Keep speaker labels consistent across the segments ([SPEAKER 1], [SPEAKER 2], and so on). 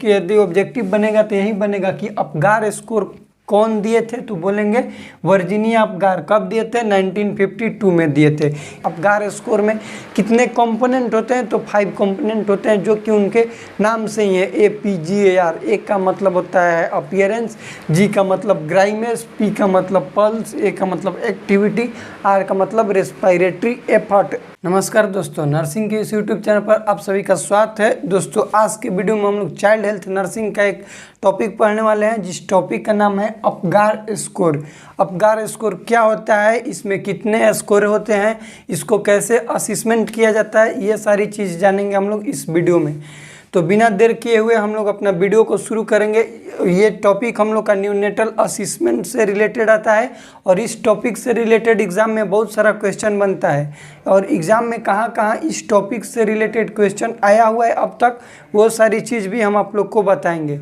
[SPEAKER 1] कि यदि ऑब्जेक्टिव बनेगा तो यही बनेगा कि अपगार स्कोर कौन दिए थे, तो बोलेंगे वर्जीनिया अपगार। कब दिए थे? 1952 में दिए थे। अपगार स्कोर में कितने कंपोनेंट होते हैं? तो 5 कंपोनेंट होते हैं, जो कि उनके नाम से ही है, APGAR। ए का मतलब होता है अपीयरेंस, G का मतलब ग्राइमेस, P का मतलब पल्स, A का मतलब एक्टिविटी, R का मतलब रेस्पिरेटरी एफर्ट। नमस्कार दोस्तों, नर्सिंग के इस यूट्यूब चैनल पर आप सभी का स्वागत है। दोस्तों आज के वीडियो में हम लोग चाइल्ड हेल्थ नर्सिंग का एक टॉपिक पढ़ने वाले हैं, जिस टॉपिक का नाम है अपगार स्कोर। अपगार स्कोर क्या होता है, इसमें कितने स्कोर होते हैं, इसको कैसे असेसमेंट किया जाता है, ये सारी चीज़ जानेंगे हम लोग इस वीडियो में। तो बिना देर किए हुए हम लोग अपना वीडियो को शुरू करेंगे। ये टॉपिक हम लोग का न्यूनेटल असेसमेंट से रिलेटेड आता है और इस टॉपिक से रिलेटेड एग्जाम में बहुत सारा क्वेश्चन बनता है। और एग्जाम में कहाँ कहाँ इस टॉपिक से रिलेटेड क्वेश्चन आया हुआ है अब तक, वो सारी चीज़ भी हम आप लोग को बताएंगे।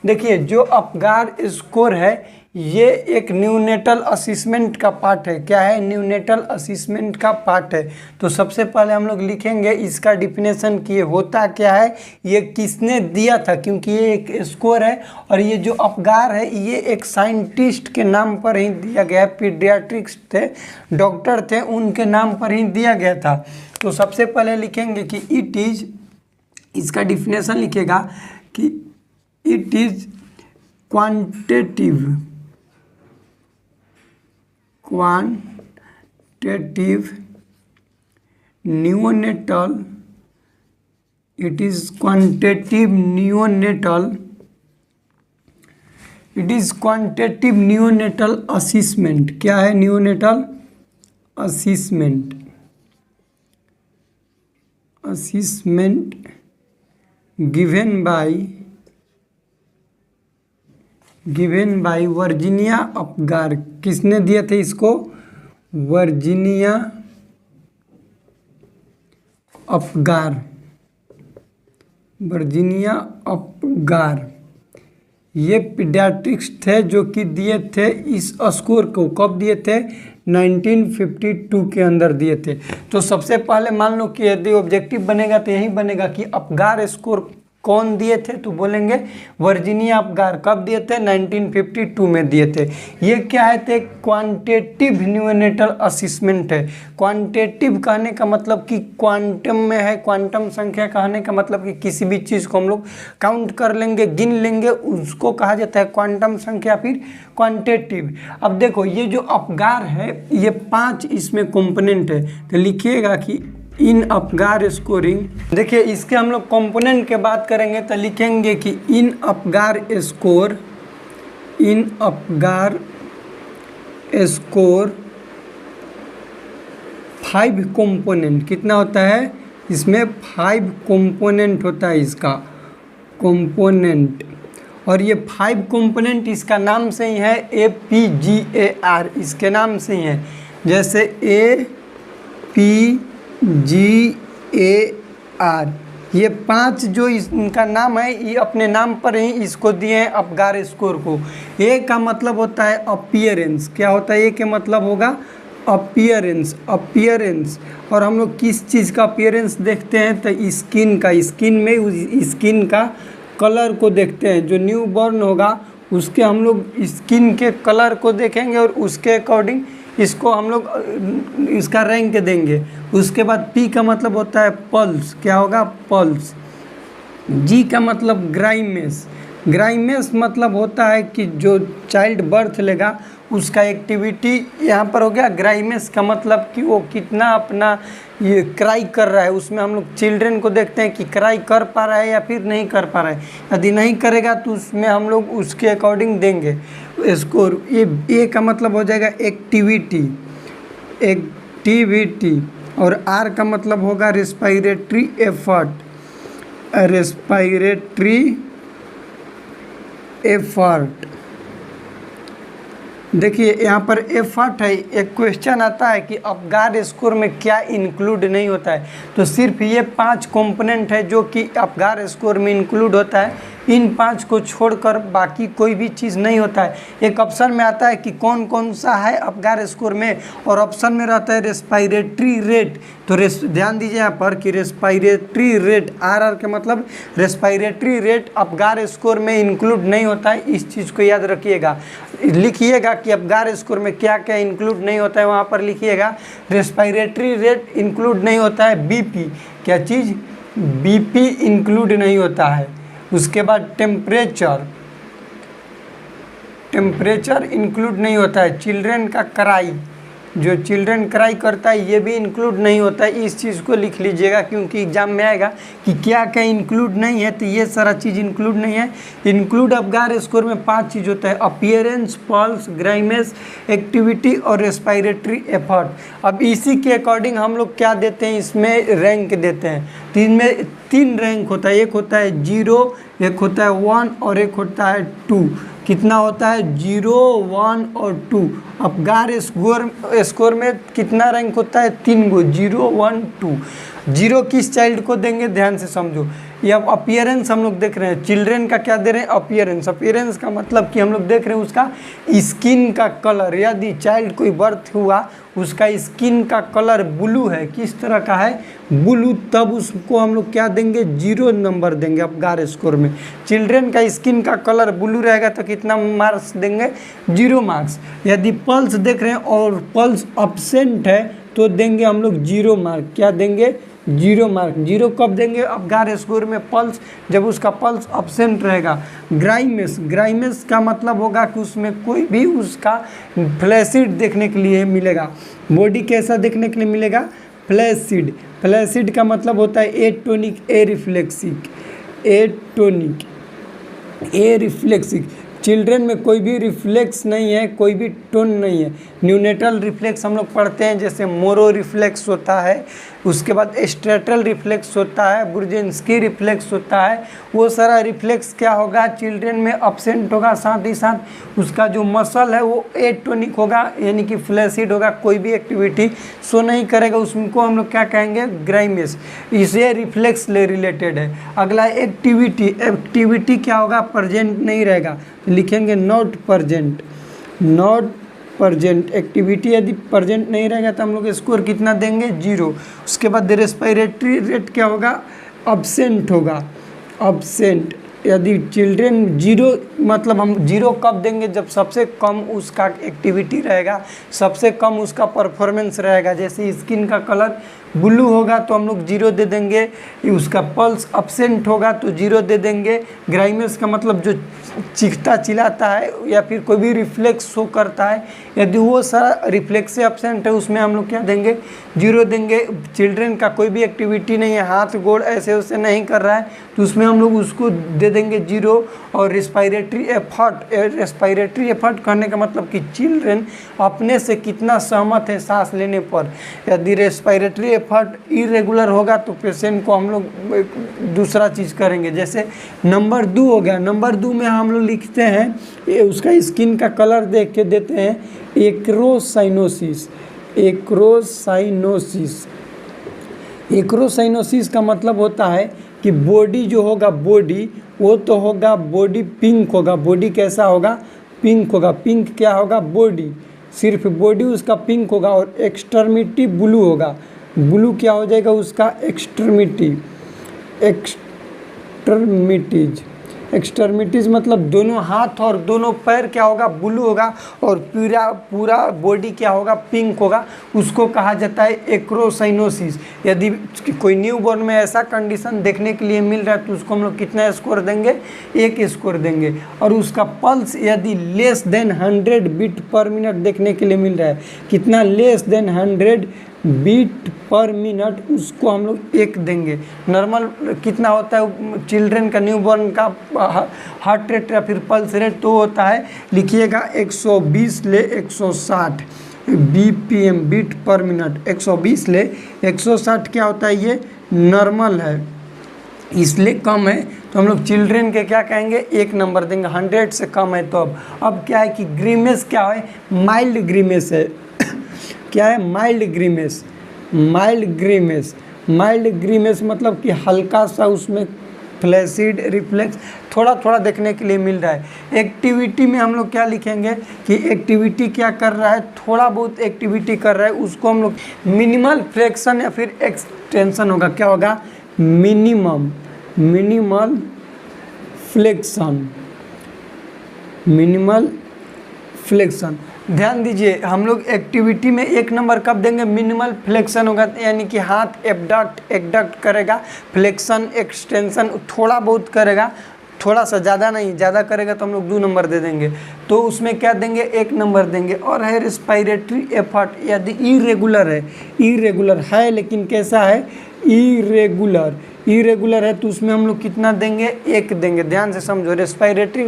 [SPEAKER 1] देखिए, जो अपगार स्कोर है ये एक न्यूनेटल असेसमेंट का पार्ट है। क्या है? न्यूनेटल असेसमेंट का पार्ट है। तो सबसे पहले हम लोग लिखेंगे इसका डिफिनेशन कि ये होता क्या है, ये किसने दिया था, क्योंकि ये एक स्कोर है और ये जो अपगार है ये एक साइंटिस्ट के नाम पर ही दिया गया है। पीडियाट्रिक्स थे, डॉक्टर थे, उनके नाम पर ही दिया गया था। तो सबसे पहले लिखेंगे कि इट इज़, इसका डिफिनेशन लिखेगा कि it is quantitative neonatal, it is quantitative neonatal assessment। क्या है? neonatal assessment given by Virginia Apgar. किसने दिए थे इसको? Virginia Apgar. ये पीडियाट्रिक्स थे जो कि दिए थे इस स्कोर को। कब दिए थे? 1952 के अंदर दिए थे। तो सबसे पहले मान लो कि यदि ऑब्जेक्टिव बनेगा तो यही बनेगा कि अपगार स्कोर कौन दिए थे, तो बोलेंगे वर्जीनिया अपगार। कब दिए थे? 1952 में दिए थे। ये क्या है? थे क्वांटिटेटिव न्यूनेटल असेसमेंट है। क्वांटिटेटिव कहने का मतलब कि क्वांटम में है, क्वांटम संख्या कहने का मतलब कि किसी भी चीज़ को हम लोग काउंट कर लेंगे, गिन लेंगे, उसको कहा जाता है क्वांटम संख्या, फिर क्वांटिटेटिव। अब देखो, ये जो अपगार है ये 5 इसमें कंपोनेंट है। तो लिखिएगा कि इन अपगार स्कोरिंग। देखिए, इसके हम लोग कंपोनेंट के बात करेंगे तो लिखेंगे कि इन अपगार स्कोर 5 कंपोनेंट। कितना होता है इसमें? 5 कंपोनेंट होता है इसका कंपोनेंट। और ये 5 कंपोनेंट इसका नाम से ही है, APGAR, इसके नाम से ही है। जैसे APGAR, ये 5 जो इनका नाम है, ये अपने नाम पर ही इसको दिए हैं अपगार स्कोर को। ए का मतलब होता है अपीयरेंस। क्या होता है? ए के मतलब होगा अपीयरेंस। और हम लोग किस चीज़ का अपीयरेंस देखते हैं? तो स्किन का। स्किन में स्किन का कलर को देखते हैं। जो न्यू बॉर्न होगा उसके हम लोग स्किन के कलर को देखेंगे और उसके अकॉर्डिंग इसको हम लोग इसका रैंक देंगे। उसके बाद P का मतलब होता है पल्स। क्या होगा? पल्स। G का मतलब ग्राइमेस। ग्राइमेस मतलब होता है कि जो चाइल्ड बर्थ लेगा उसका एक्टिविटी यहाँ पर हो गया। ग्राइमेस का मतलब कि वो कितना अपना ये क्राई कर रहा है, उसमें हम लोग चिल्ड्रेन को देखते हैं कि क्राई कर पा रहा है या फिर नहीं कर पा रहा है। यदि नहीं करेगा तो उसमें हम लोग उसके अकॉर्डिंग देंगे स्कोर। ये ए का मतलब हो जाएगा एक्टिविटी। और R का मतलब होगा रेस्पिरेटरी एफर्ट। देखिए, यहाँ पर एफर्ट है। एक क्वेश्चन आता है कि अपगार स्कोर में क्या इंक्लूड नहीं होता है, तो सिर्फ ये 5 कंपोनेंट है जो कि अपगार स्कोर में इंक्लूड होता है। इन 5 को छोड़कर बाकी कोई भी चीज़ नहीं होता है। एक ऑप्शन में आता है कि कौन कौन सा है अपगार स्कोर में, और ऑप्शन में रहता है रेस्पिरेटरी रेट। तो ध्यान दीजिए यहाँ पर कि रेस्पिरेटरी रेट, RR के मतलब रेस्पिरेटरी रेट अपगार स्कोर में इंक्लूड नहीं होता है। इस चीज़ को याद रखिएगा, लिखिएगा कि अपगार स्कोर में क्या क्या इंक्लूड नहीं होता है। वहाँ पर लिखिएगा रेस्पिरेटरी रेट इंक्लूड नहीं होता है, BP, क्या चीज़, BP इंक्लूड नहीं होता है। उसके बाद टेम्परेचर इंक्लूड नहीं होता है। चिल्ड्रन का क्राई, जो चिल्ड्रन क्राई करता है ये भी इंक्लूड नहीं होता है। इस चीज़ को लिख लीजिएगा क्योंकि एग्जाम में आएगा कि क्या क्या इंक्लूड नहीं है, तो ये सारा चीज़ इंक्लूड नहीं है। इंक्लूड अपगार स्कोर में 5 चीज़ होता है, अपीयरेंस, पल्स, ग्राइमेस, एक्टिविटी और रेस्पिरेटरी एफर्ट। अब इसी के अकॉर्डिंग हम लोग क्या देते हैं, इसमें रैंक देते हैं। तो इनमें 3 रैंक होता है, एक होता है 0, एक होता है 1 और एक होता है 2। कितना होता है, 0, 1 और 2। अपगार स्कोर में कितना रैंक होता है, 3 गो, 0, 1, 2। 0 किस चाइल्ड को देंगे, ध्यान से समझो। ये अब अपीयरेंस हम लोग देख रहे हैं, चिल्ड्रन का क्या दे रहे हैं, अपीयरेंस। अपीयरेंस का मतलब कि हम लोग देख रहे हैं उसका स्किन का कलर। यदि चाइल्ड कोई बर्थ हुआ, उसका स्किन का कलर ब्लू है, किस तरह का है, ब्लू, तब उसको हम लोग क्या देंगे, 0 नंबर देंगे अपगार स्कोर में। चिल्ड्रन का स्किन का कलर ब्लू रहेगा तो कितना मार्क्स देंगे, 0 मार्क्स। यदि पल्स देख रहे हैं और पल्स अब्सेंट है तो देंगे हम लोग 0 मार्क। क्या देंगे, 0 मार्क। 0 कब देंगे अपगार स्कोर में, पल्स, जब उसका पल्स अब्सेंट रहेगा। ग्राइमेस का मतलब होगा कि उसमें कोई भी उसका फ्लैसिड देखने के लिए मिलेगा। बॉडी कैसा देखने के लिए मिलेगा, फ्लैसिड। फ्लैसिड का मतलब होता है एटोनिक, ए रिफ्लेक्सिक। चिल्ड्रन में कोई भी रिफ्लेक्स नहीं है, कोई भी टोन नहीं है। न्यूनेटल रिफ्लेक्स हम लोग पढ़ते हैं, जैसे मोरो रिफ्लेक्स होता है, उसके बाद स्ट्रेटल रिफ्लेक्स होता है, बुर्जेंस्की रिफ्लेक्स होता है। वो सारा रिफ्लेक्स क्या होगा, चिल्ड्रन में अब्सेंट होगा। साथ ही साथ उसका जो मसल है वो एटोनिक होगा, यानी कि फ्लैसिड होगा, कोई भी एक्टिविटी शो नहीं करेगा। उसको हम लोग क्या कहेंगे, ग्राइमेस। इसे रिफ्लेक्स ले रिलेटेड है। अगला एक्टिविटी क्या होगा, प्रेजेंट नहीं रहेगा, लिखेंगे नॉट प्रजेंट। एक्टिविटी यदि प्रजेंट नहीं रहेगा तो हम लोग स्कोर कितना देंगे, 0। उसके बाद रेस्पिरेटरी रेट क्या होगा, अब्सेंट होगा, अब्सेंट। यदि चिल्ड्रन 0, मतलब हम 0 कब देंगे, जब सबसे कम उसका एक्टिविटी रहेगा, सबसे कम उसका परफॉर्मेंस रहेगा। जैसे स्किन का कलर ब्लू होगा तो हम लोग 0 दे देंगे, उसका पल्स अब्सेंट होगा तो 0 दे देंगे। ग्राइमेस का मतलब जो चीखता चिल्लाता है या फिर कोई भी रिफ्लेक्स शो करता है, यदि वो सारा रिफ्लेक्स से अब्सेंट है, उसमें हम लोग क्या देंगे, 0 देंगे। चिल्ड्रन का कोई भी एक्टिविटी नहीं है, हाथ गोड़ ऐसे वैसे नहीं कर रहा है, तो उसमें हम लोग उसको दे देंगे 0। और रेस्पिरेटरी एफर्ट करने का मतलब कि चिल्ड्रन अपने से कितना सहमत है सांस लेने पर। यदि रेस्पिरेटरी एफर्ट इरेगुलर होगा तो पेशेंट को हम लोग दूसरा चीज़ करेंगे। जैसे नंबर 2 हो गया, नंबर 2 में हम लोग लिखते हैं, उसका स्किन का कलर देख के देते हैं एक्रोसाइनोसिस का मतलब होता है कि बॉडी जो होगा, बॉडी वो तो होगा, बॉडी पिंक होगा। बॉडी कैसा होगा, पिंक होगा। पिंक क्या होगा, बॉडी, सिर्फ बॉडी उसका पिंक होगा। और एक्सट्रीमिटी ब्लू होगा। ब्लू क्या हो जाएगा उसका, एक्सट्रीमिटीज मतलब दोनों हाथ और दोनों पैर क्या होगा, ब्लू होगा। और पूरा बॉडी क्या होगा, पिंक होगा। उसको कहा जाता है एक्रोसाइनोसिस। यदि कोई न्यूबॉर्न में ऐसा कंडीशन देखने के लिए मिल रहा है तो उसको हम लोग कितना स्कोर देंगे, 1 स्कोर देंगे। और उसका पल्स यदि less than 100 beat per minute देखने के लिए मिल रहा है, कितना, less than 100 beat per minute, उसको हम लोग 1 देंगे। नॉर्मल कितना होता है चिल्ड्रन का, न्यूबॉर्न का हार्ट रेट या फिर पल्स रेट तो होता है, लिखिएगा 120 ले 160 BPM, बीट पर मिनट। 120 ले 160 क्या होता है, ये नॉर्मल है, इसलिए कम है तो हम लोग चिल्ड्रन के क्या कहेंगे, 1 नंबर देंगे। 100 से कम है तो अब क्या है कि ग्रीमेस क्या है, माइल्ड ग्रीमेस है। क्या है, माइल्ड ग्रीमेस मतलब कि हल्का सा उसमें फ्लैसिड, रिफ्लेक्स, थोड़ा थोड़ा देखने के लिए मिल रहा है। एक्टिविटी में हम लोग क्या लिखेंगे कि एक्टिविटी क्या कर रहा है, थोड़ा बहुत एक्टिविटी कर रहा है, उसको हम लोग मिनिमल फ्लेक्शन या फिर एक्सटेंशन होगा। क्या होगा? Minimal flexion, minimal flexion. ध्यान दीजिए, हम लोग एक्टिविटी में 1 नंबर कब देंगे? मिनिमल फ्लेक्शन होगा, यानी कि हाथ एबडक्ट एडक्ट करेगा, फ्लेक्शन एक्सटेंशन थोड़ा बहुत करेगा, थोड़ा सा, ज़्यादा नहीं, ज़्यादा करेगा तो हम लोग 2 नंबर दे देंगे। तो उसमें क्या देंगे? 1 नंबर देंगे। और है रेस्पिरेटरी एफर्ट, यदि इरेगुलर है लेकिन कैसा है? इरेगुलर है तो उसमें हम लोग कितना देंगे? 1 देंगे। ध्यान से समझो, रेस्पिरेटरी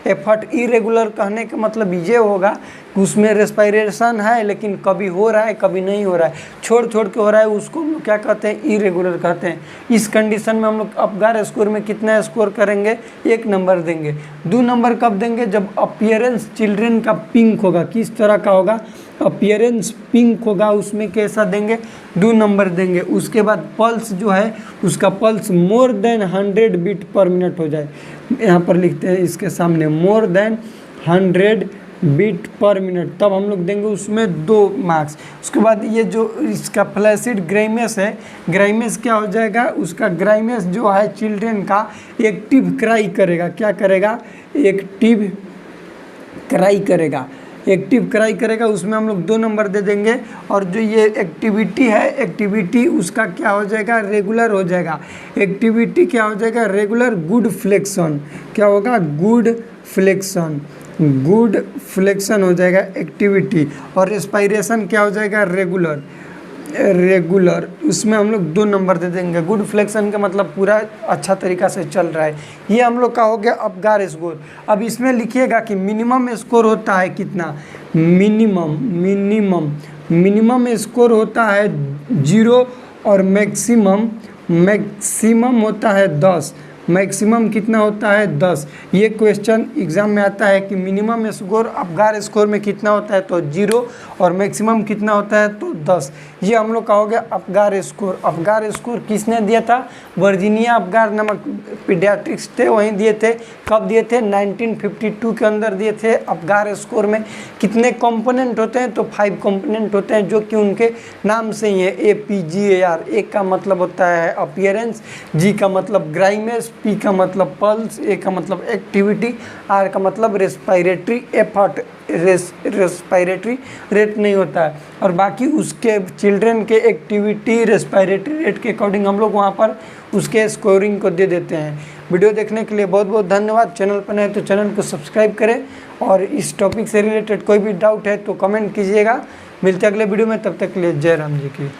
[SPEAKER 1] एफर्ट इरेगुलर कहने का मतलब ये होगा कि उसमें रेस्पिरेशन है लेकिन कभी हो रहा है कभी नहीं हो रहा है, छोड़ के हो रहा है, उसको हम लोग क्या कहते हैं? इरेगुलर कहते हैं। इस कंडीशन में हम लोग अपगार स्कोर में कितना स्कोर करेंगे? 1 नंबर देंगे। 2 नंबर कब देंगे? जब अपीयरेंस चिल्ड्रेन का पिंक होगा। किस तरह का होगा? अपीयरेंस पिंक होगा, उसमें कैसा देंगे? 2 नंबर देंगे। उसके बाद पल्स जो है उसका pulse more than 100 beat per minute हो जाए, यहाँ पर लिखते हैं इसके सामने more than 100 beat per minute, तब हम लोग देंगे उसमें 2 मार्क्स। उसके बाद ये जो इसका फ्लैसिड ग्राइमेस है, ग्राइमेस क्या हो जाएगा? उसका ग्राइमेस जो है चिल्ड्रेन का एक्टिव क्राई करेगा। क्या करेगा? एक्टिव क्राई करेगा, उसमें हम लोग 2 नंबर दे देंगे। और जो ये एक्टिविटी है, एक्टिविटी उसका क्या हो जाएगा? रेगुलर हो जाएगा। एक्टिविटी क्या हो जाएगा? Regular good flexion. क्या होगा? गुड फ्लेक्शन हो जाएगा एक्टिविटी। और रेस्पिरेशन क्या हो जाएगा? रेगुलर, उसमें हम लोग 2 नंबर दे देंगे। गुड फ्लेक्शन का मतलब पूरा अच्छा तरीका से चल रहा है। ये हम लोग का हो गया अपगार स्कोर। अब इसमें लिखिएगा कि मिनिमम स्कोर होता है कितना? मिनिमम स्कोर होता है 0 और मैक्सिमम होता है 10। मैक्सिमम कितना होता है? 10। ये क्वेश्चन एग्जाम में आता है कि मिनिमम स्कोर अपगार स्कोर में कितना होता है? तो 0 और मैक्सिमम कितना होता है? तो 10। ये हम लोग का हो गया अपगार स्कोर। अपगार स्कोर किसने दिया था? वर्जीनिया अपगार नामक पीडियाट्रिक्स थे, वहीं दिए थे। कब दिए थे? 1952 के अंदर दिए थे। अपगार स्कोर में कितने कंपोनेंट होते हैं? तो 5 कंपोनेंट होते हैं, जो कि उनके नाम से ही है, APGAR। ए का मतलब होता है अपीयरेंस, G का मतलब ग्राइमेस, P का मतलब पल्स, A का मतलब एक्टिविटी, R का मतलब रेस्पिरेटरी एफर्ट, रेस्पिरेटरी रेट नहीं होता है। और बाकी उसके चिल्ड्रन के एक्टिविटी रेस्पिरेटरी रेट के अकॉर्डिंग हम लोग वहाँ पर उसके स्कोरिंग को दे देते हैं। वीडियो देखने के लिए बहुत बहुत धन्यवाद। चैनल पर नए तो चैनल को सब्सक्राइब करें, और इस टॉपिक से रिलेटेड कोई भी डाउट है तो कमेंट कीजिएगा। मिलते हैं अगले वीडियो में, तब तक के लिए जय राम जी की।